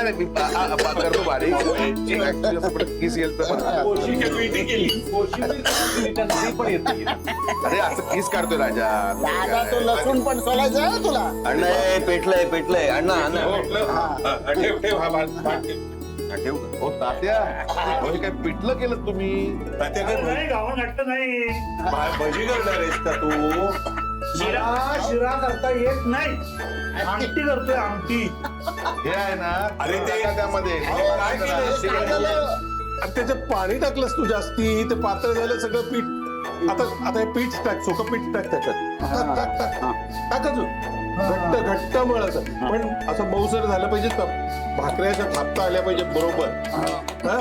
नाही मी करतो बारीक किस येईल तर अरे असं किस काढतोय राजा दादा तो लसूण पण सोलायचं आहे तुला. अण्णा हे पेटलंय अण्णा अण्णा ठेव ठेव हा भात ठेव हो तात्या म्हणजे काय पिठलं केलं तुम्ही नाही गावात नाटक नाही. भजी करणार आहेस का तू शिरा करता येत नाही. आमटी करतोय आमटी. हे आहे ना अरे ते त्यामध्ये काय केलं? त्याच्यात पाणी टाकलंस तू जास्ती ते पातळ झालं सगळं पीठ. आता हे पीठ टाक सुकं पीठ टाक त्याच्यात टाक अजून घट्ट घट्ट मळायचं पण असं मऊसर झालं पाहिजे का भाकऱ्याच्या थापता आल्या पाहिजे बरोबर. हा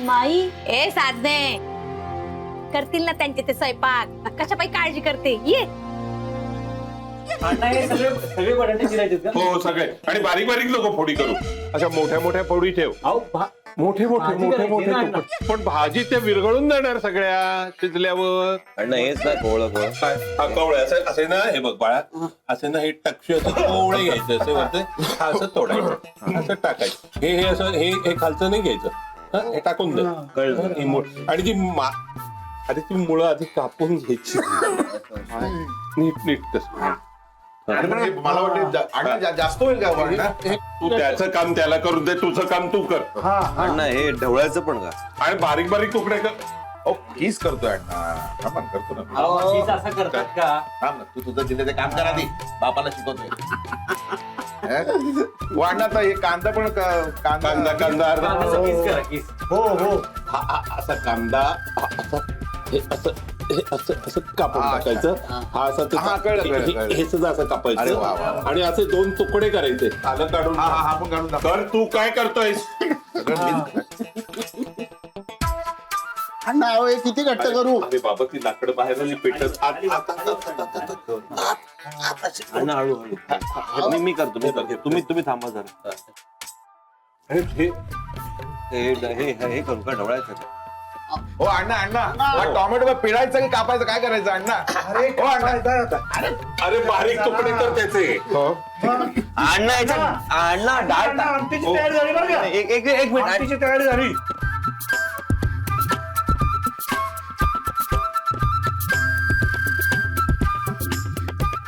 माई ए साधने करतील ना त्यांचे ते स्वयंपाक कशापाई काळजी करते ये सगळे बटाटे चिरायचे का? हो सगळे आणि बारीक बारीक नको फोडी करू अशा मोठ्या मोठ्या फोडी ठेव. मोठे भाजी मोठे करायची ना, मोठे पण भाजी त्या विरघळून जाणार सगळ्या शिजल्यावर. अण्णा हेच ना कोवळं हा कवळे असे ना हे बघ बाळा असे ना हे टक्ष असं कोवळे घ्यायचं असे वरते हा असं तोडायचं असं टाकायचं हे असं हे खालचं नाही घ्यायचं. हे टाकून दे कळलं ही मूळ आणि आधी ती मुळं आधी कापून घ्यायची नीट नीट तसं. मला वाटतं जास्त होईल का वाढणार? तू त्याचं काम त्याला करून दे तुझं काम तू कर. अण्णा हे ढवळायचं पण का आणि बारीक बारीक तुकडे कर. किस करतोय अण्णा आपण करतो ना चीज असं करतात का? थांब ना तू तुझं दिलं ते काम करा आधी बापाला शिकवतोय वाढणार तर हे कांदा पण कांदा कांदा अर्धा असं किस करा, किस. हो हो असा कांदा हे असं असं कापून हा, टाकायचं हा असं ते हा, कळलं. हे सुद्धा असं अरे कापायचं वा, वा, वा. आणि असे 2 तुकडे करायचे आलं काढून हा पण काढून टाक. तर तू काय करतोयस अण्णा हे किती घट्ट करू. अरे बाबा ती लाकडं बाहेर आली पेटत अण्णा हळूहळू मी करतो तुम्ही थांबा जरा. हे हे करू का ढवळायचं हो अण्णा टोमॅटो पिळायचं की कापायचं काय करायचं अण्णा हो अण्णा अरे बारीक तुकडे कर त्याचे. अण्णा अण्णा डाळ आमटीची तयारी झाली बरं का? एक मिनिट आमटीची तयारी झाली.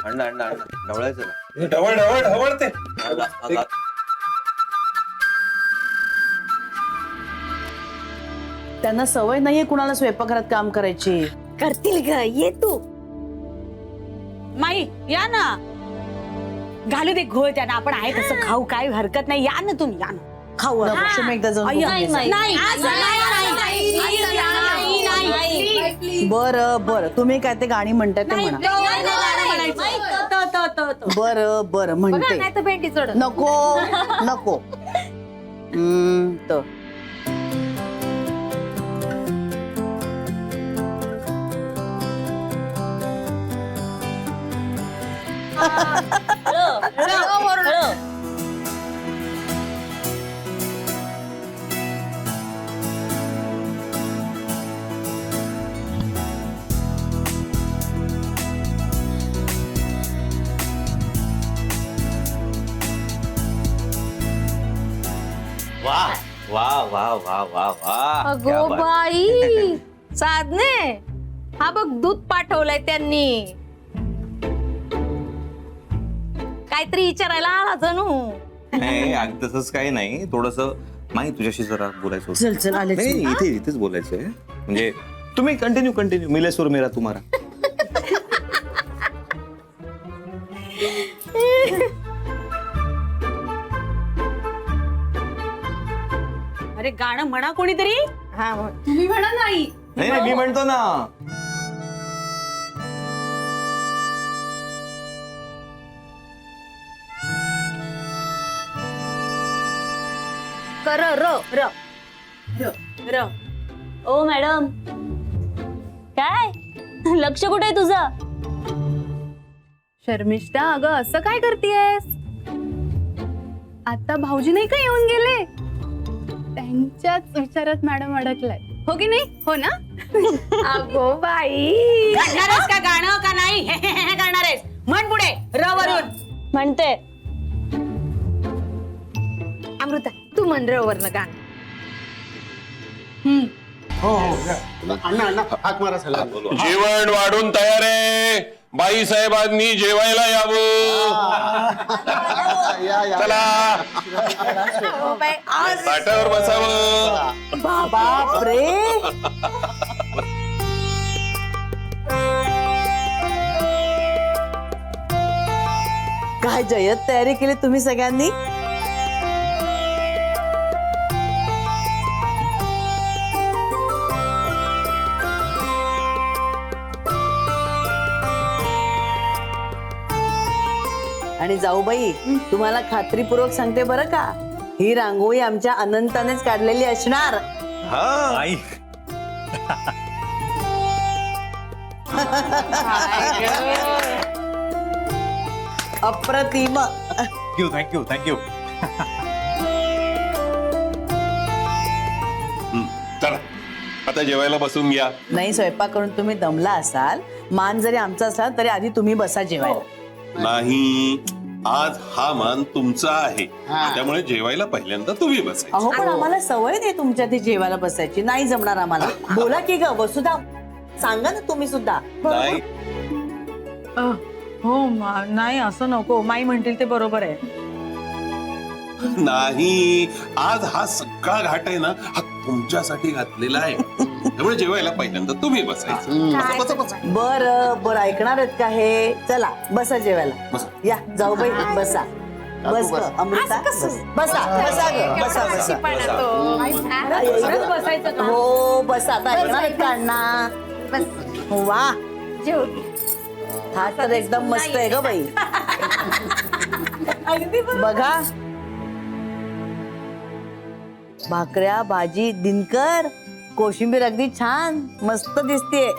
अण्णा ढवळायचं ना. ढवळ ढवळ ढवळ ते त्यांना सवय नाहीये कुणाला स्वयंपाकघरात काम करायची. करतील ग ये तू माई या ना घालू दे घोळ त्यांना आपण आहे तसं खाऊ काय हरकत नाही या ना तुम्ही या ना खाऊ लक्ष्मी एकदा जाऊन अय्या, बघून नाही, ये. नाही, नाही. बरं तुम्ही काय ते गाणी म्हणताय ते म्हणा. बरं म्हणते. नाही तर भेंडी सोड नको तर वाह वाह वाह वाह वाह वाह अगो बाई साधने हा बघ दूध पाठवलंय त्यांनी काहीतरी विचारायला आला जणू नाही अगदी तसंच काही नाही थोडस माही तुझ्याशी जरा बोलायचं होतं. चल आले नाही इथेच बोलायचंय म्हणजे तुम्ही कंटिन्यू मिले सुर मेरा तुम्हारा. अरे गाणं म्हणा कोणीतरी हा तुम्ही म्हणा नाही नाही मी म्हणतो ना कर र र र र ओ मॅडम काय लक्ष कुठे आहे तुझं? शर्मिष्ठा, अगं असं काय करतेयस? आता भाऊजी नाही का येऊन गेले, त्यांच्याच विचारात मॅडम अडकलाय, हो की नाही? हो ना? अगो बाई, करणारेस का गाणं का नाही? करणारेस म्हण पुढे र वरून. म्हणते. अमृता तू म्हण रवरनं गाणं. हो अण्णा अण्णा हाक मारा चला. जेवण वाढून तयार आहे. बाई साहेबांनी जेवायला यावं. या या चला हो बाई, आज ताटावर बसावं. बापरे. काय जय्यत तयारी केली तुम्ही सगळ्यांनी. आणि जाऊबाई, तुम्हाला खात्रीपूर्वक सांगते बरं का, ही रांगोळी आमच्या अनंतानेच काढलेली असणार. आई अप्रतिम. Thank you thank you. चला आता जेवायला बसून घ्या. नाही, स्वयंपाक करून तुम्ही दमला असाल, मान जरी आमचा असला तरी आधी तुम्ही बसा जेवायला. नाही, आज हा मान तुमचा आहे, त्यामुळे जेवायला पहिल्यांदा तुम्ही बसायचं. अहो पण आम्हाला सवय नाही तुमच्या ते जेवायला बसायची, नाही जमणार आम्हाला. बोला की ग वसुधा, सांगा ना तुम्ही सुद्धा. नाही हो नाही असं नको, माई म्हणतील ते बरोबर आहे. नाही, आज हा सगळा घाट आहे ना, हा तुमच्यासाठी घातलेला आहे, त्यामुळे जेवायला पहिल्यांदा तुम्ही बसायचं. बसा, बसा, बसा. बर ऐकणार आहेत का हे? चला बसा जेवायला. बसा. या जाऊबाई बसा. बस ग, अमृता बस. बसा बसा ग, बसा बसा. एवढंच बसायचं का? हो बसा. आता ऐकणार आहेत का अण्णा? वा, जेव. हा तर एकदम मस्त आहे ग बाई. बघा, भाकऱ्या भाजी दिनकर, कोशिंबीर अगदी छान मस्त दिसतेय.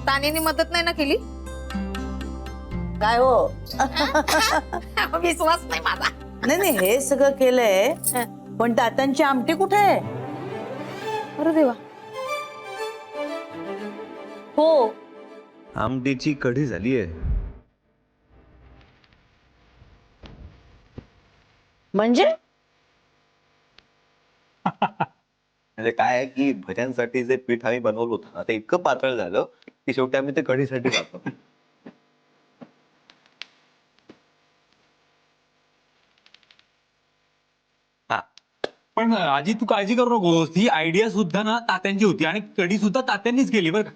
तानेने मदत नाही ना केली? काय हो? विश्वास नाही माझा. नाही हे सगळं केलंय, पण दातांची आमटी कुठे आहे? अरे देवा. हो, आमटीची कढी झालीये. म्हणजे म्हणजे काय आहे की भज्यांसाठी जे पीठ आम्ही बनवलं होतं ना, ते इतकं पातळ झालं की शेवटी आम्ही ते कढीसाठी जातो. पण आजी तू काळजी करू नकोस, ही आयडिया सुद्धा ना तात्यांची होती आणि कढी सुद्धा तात्यांनीच केली बरं का.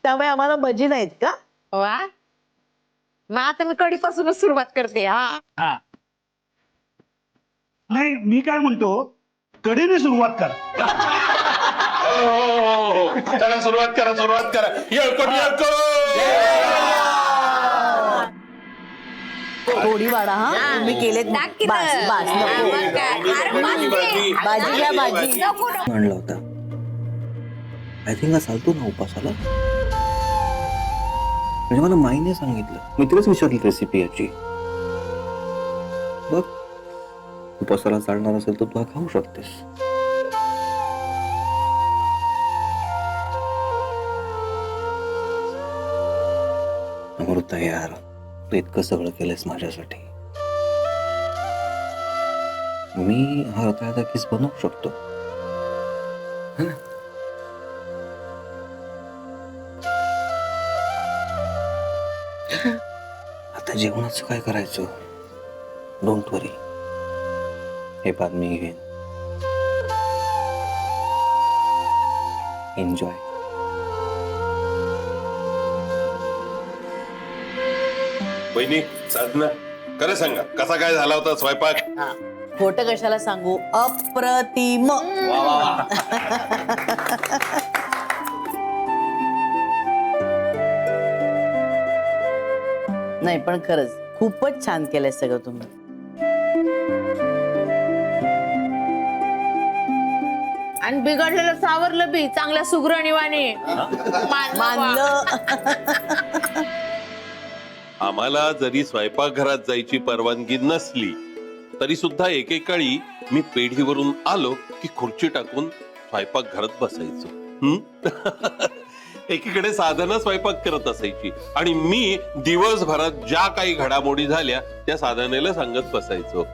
त्यामुळे आम्हाला भजी नाहीत का? वा, मग आता मी कढीपासूनच सुरुवात करते. हा, नाही मी काय म्हणतो, कढीने सुरुवात कर. चला सुरुवात करा. येळकोट. थोडी वाढा हा, तुम्ही केलेत. टाक की बास तर. बास, नको. मग काय? अरे बाजी. भाजी घ्या भाजी. नको, नको. म्हणलं होता आय थिंक हा चालतो ना उपासाला. म्हणजे मला माईने सांगितलं, मी तिलाच विचारली रेसिपी याची. बघ, उपासाला चालणार असेल तर तू हा खाऊ शकतेस. अमृता यार, तू इतकं सगळं केलंयस माझ्यासाठी. मी हा रताळ्याचा किस बनवू शकतो. है ना? आता जेवणाचं काय करायचं? डोंट वरी, हे पाद मी घेईन. एन्जॉय. बहिणी साधना, खरं सांगा कसा काय झाला होता स्वयंपाक? खोटं कशाला सांगू, अप्रतिम. नाही पण खरंच खूपच छान केलंय सगळं तुम्ही. आणि बिघडलेलं सावरलं बी चांगल्या सुगरणीवाने मानलं. आम्हाला जरी स्वयंपाकघरात जायची परवानगी नसली तरी सुद्धा एकेकाळी मी पेढीवरून आलो की खुर्ची टाकून स्वयंपाकघरात बसायचो. एकीकडे साधना स्वयंपाक करत असायची आणि मी दिवसभरात ज्या काही घडामोडी झाल्या त्या साधनेला सांगत बसायचो.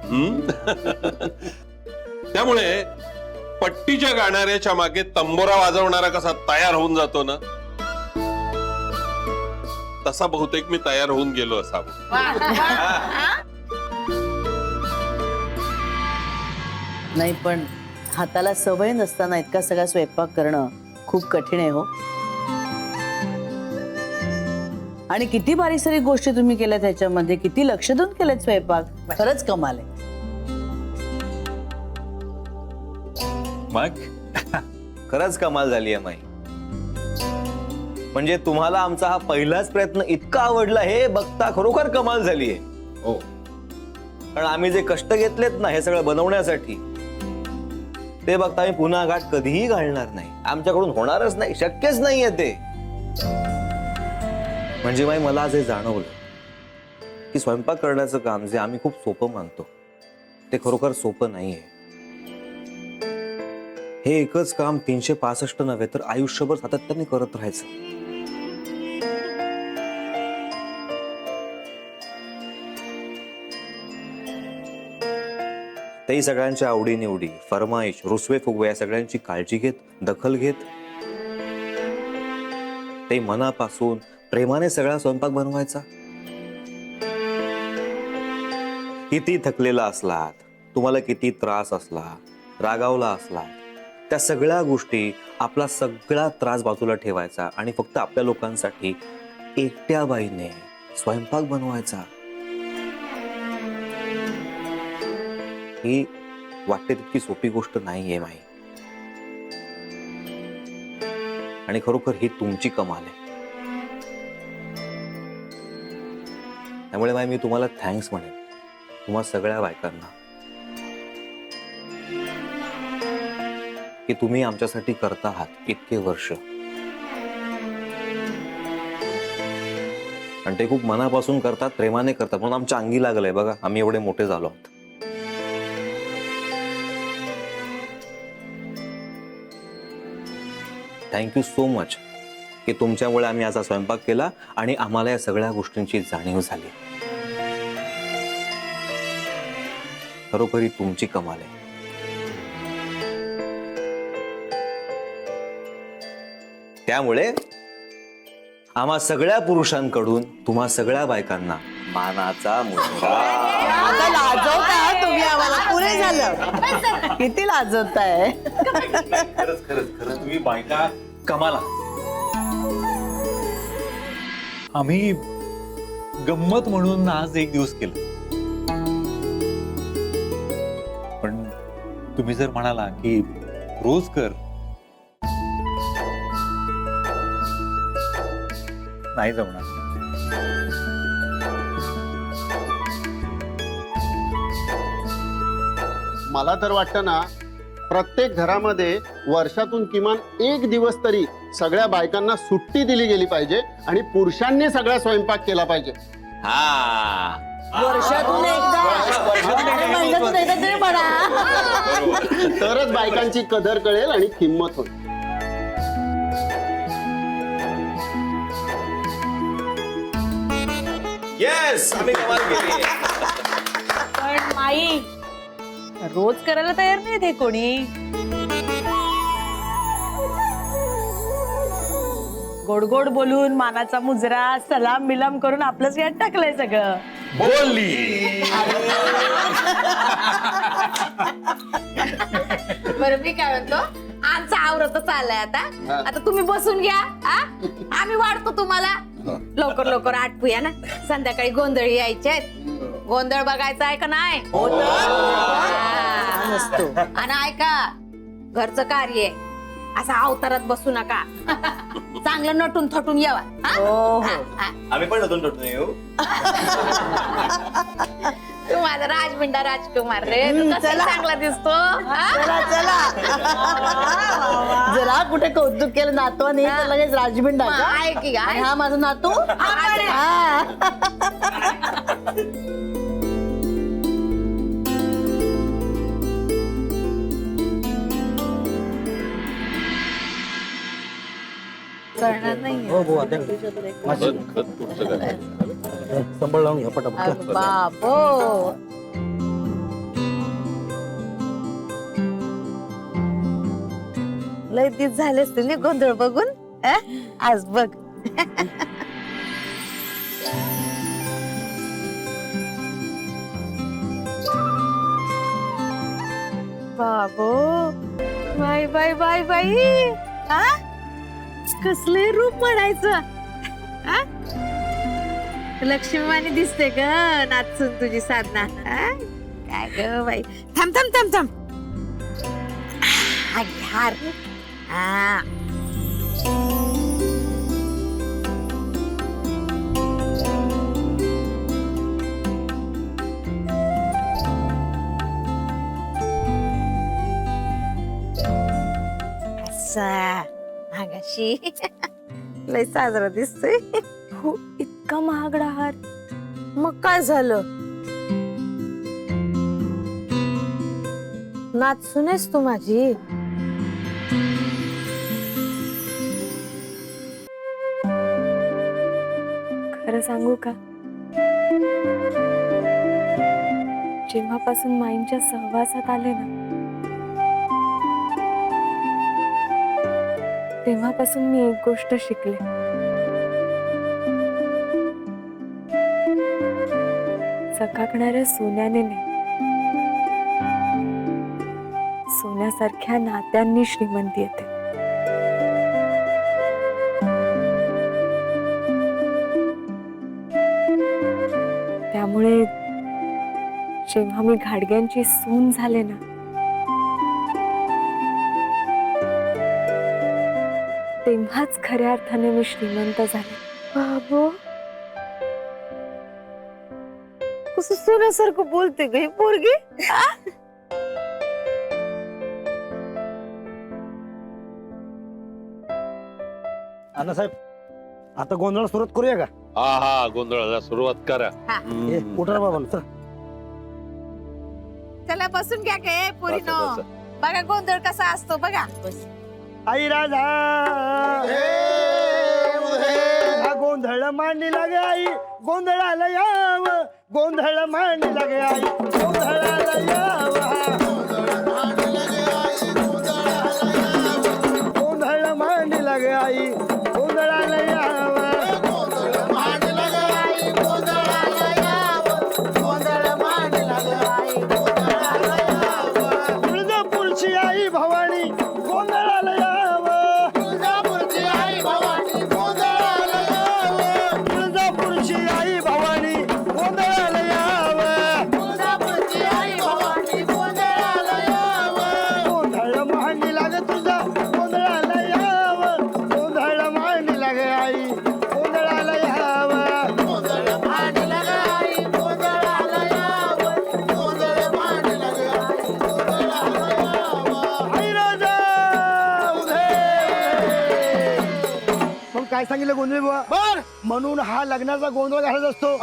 त्यामुळे पट्टीच्या गाणाऱ्याच्या मागे तंबोरा वाजवणारा कसा तयार होऊन जातो ना, तसा बहुतेक मी तयार होऊन गेलो असावं. नाही पण हाताला सवय नसताना इतका सगळा स्वयंपाक करणं खूप कठीण आहे हो. आणि किती बारीक सारीक गोष्टी तुम्ही केल्या त्याच्यामध्ये, किती लक्ष देऊन केलेत स्वयंपाक, खरंच कमाल आहे. मग खरंच कमाल झाली आहे माई. म्हणजे तुम्हाला आमचा हा पहिलाच प्रयत्न इतका आवडला हे बघता खरोखर कमाल झाली आहे. हो. कारण आम्ही जे कष्ट घेतलेत ना हे सगळं बनवण्यासाठी, ते बघता आम्ही पुन्हा घाट कधीही घालणार नाही. आमच्याकडून होणारच नाही, शक्यच नाहीये ते. म्हणजे माई मला जे जाणवलं की स्वयंपाक करण्याचं काम जे आम्ही खूप सोपं मानतो ते खरोखर सोपं नाहीये. हे एकच काम 365 नव्हे तर आयुष्यभर सातत्याने करत राहायचं. तेही सगळ्यांच्या आवडीनिवडी, फरमाईश, रुसवे फुगवे या सगळ्यांची काळजी घेत, दखल घेत, ते मनापासून प्रेमाने सगळा स्वयंपाक बनवायचा. किती थकलेला असलात, तुम्हाला किती त्रास असला, रागावला असलात, त्या सगळ्या गोष्टी, आपला सगळा त्रास बाजूला ठेवायचा आणि फक्त आपल्या लोकांसाठी एकट्या बाईने स्वयंपाक बनवायचा. ही वाटते तितकी सोपी गोष्ट नाहीये माई. आणि खरोखर ही तुमची कमाल आहे. त्यामुळे माई मी तुम्हाला थँक्स म्हणेन, तुम्हा सगळ्या बायकांना, की तुम्ही आमच्यासाठी करता आहात इतके वर्ष. आणि ते खूप मनापासून करतात, प्रेमाने करतात, म्हणून आमच्या अंगी लागलंय बघा, आम्ही एवढे मोठे झालो आहोत. थँक्यू सो मच की तुमच्यामुळे आम्ही असा स्वयंपाक केला आणि आम्हाला या सगळ्या गोष्टींची जाणीव झाली. खरोखर ही तुमची कमाल आहे. त्यामुळे आम्हा सगळ्या पुरुषांकडून तुम्हा सगळ्या बायकांना मानाचा मुजरा. आता लाजवता तुम्ही आम्हाला, पुरे झालं. किती लाजवताय. खरंच खरंच खरंच तुम्ही बायका कमाला. आम्ही गंमत म्हणून आज एक दिवस केलं, पण तुम्ही जर म्हणाला की रोज कर, नाही जमणार. मला तर वाटतं ना, प्रत्येक घरामध्ये वर्षातून किमान एक दिवस तरी सगळ्या बायकांना सुट्टी दिली गेली पाहिजे आणि पुरुषांनी सगळा स्वयंपाक केला पाहिजे. हा, वर्षातून एकदा, महिन्यातून एकदा तरी म्हणा. तरच बायकांची कदर कळेल आणि किंमत होईल. येस, आम्ही कमाल केली. पण माई रोज करायला तयार नाही ते कोणी. गोड गोड बोलून मानाचा मुजरा, सलाम बिलाम करून आपलंच यात टाकलंय सगळं. बोलली. बरं मी काय म्हणतो, आमचा आवरत चाललाय आता. आता तुम्ही बसून घ्या, आम्ही वाढतो तुम्हाला. लवकर लवकर आटपूया ना, संध्याकाळी गोंधळी यायचे आहेत. गोंधळ बघायचा आहे का नाही? आणि ऐका, घरचं कार्य आहे, असं अवतारात बसू नका. चांगलं नटून थटून यावा. आम्ही पण नटून येऊ. तू माझा राजमणी राजबिंडा राजकुमार रे तू कसा चला. चांगला दिसतो हा? चला चला जरा कुठे कौतुक केलं नातवाने तर लगेच राजबिंडा मग का? आहे की आणि आहे. हा माझा नातू हा. करणार नाही खत पुढचं करायचं. बाबो लय दिस झाले असतील ना गोंधळ बघून आज बघ बाबो बाय बाय बाय बाई हा कसले रूप म्हणायचं हा? लक्ष्मीवाणी दिसते ग नाचून तुझी साधना हा? काय ग बाई थांब थांब थांब थांब हार हा अंगाशी लय साजरा दिसतोय हो इतका महागडा हार. मग काय झालं नाचूनच तू माझी खरं सांगू का, जेव्हापासून माईंच्या सहवासात आले ना तेव्हापासून मी एक गोष्ट शिकले. चकाकणाऱ्या सोन्याने नाही, सोन्यासारख्या नात्यांनी श्रीमंती येते. त्यामुळे जेव्हा मी घाडग्यांची सून झाले ना तेव्हाच खऱ्या अर्थाने मी श्रीमंत झाले. बाबो कसं सोन्यासारखं बोलते ग ही पोरगी अण्णासाहेब आता गोंधळ सुरुवात करूया का? हा गोंधळाला सुरुवात करा. उठा बाबा चला. चला बसून घ्या काय पोरीनो बसा. बघा गोंधळ कसा असतो बघा आई राजा हा गोंधळ मांडी लागे आई गोंधळाला याव गोंधळ मांडी लागे आई गोंधळाला याव गोंधळ मांडी लागे आई गोंधळाला याव तुळजापूरची आई भवानी गोंधळाला याव तुळजापूरची आई भवानी गोंधळाला याव गोंधळ मांडी लागे तुझा गोंधळाला याव गोंधळ मांडी लागे आई गोंधळाला याव आई राजा मग काय सांगितलं गोंधळ बुवा बर म्हणून हा लग्नाचा गोंधळ घालत असतो.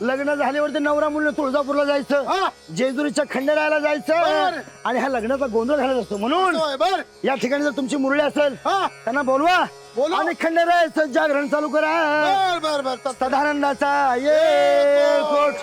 लग्न झाल्यावरती नवरा मुलं तुळजापूरला जायचं जेजुरीच्या खंडेरायाला जायचं आणि हा लग्नाचा गोंधळ घालत असतो. म्हणून या ठिकाणी जर तुमची मुरळी असेल त्यांना बोलवा आणि खंडेरायाचं जागरण चालू करा. सदानंदाचा ये कोट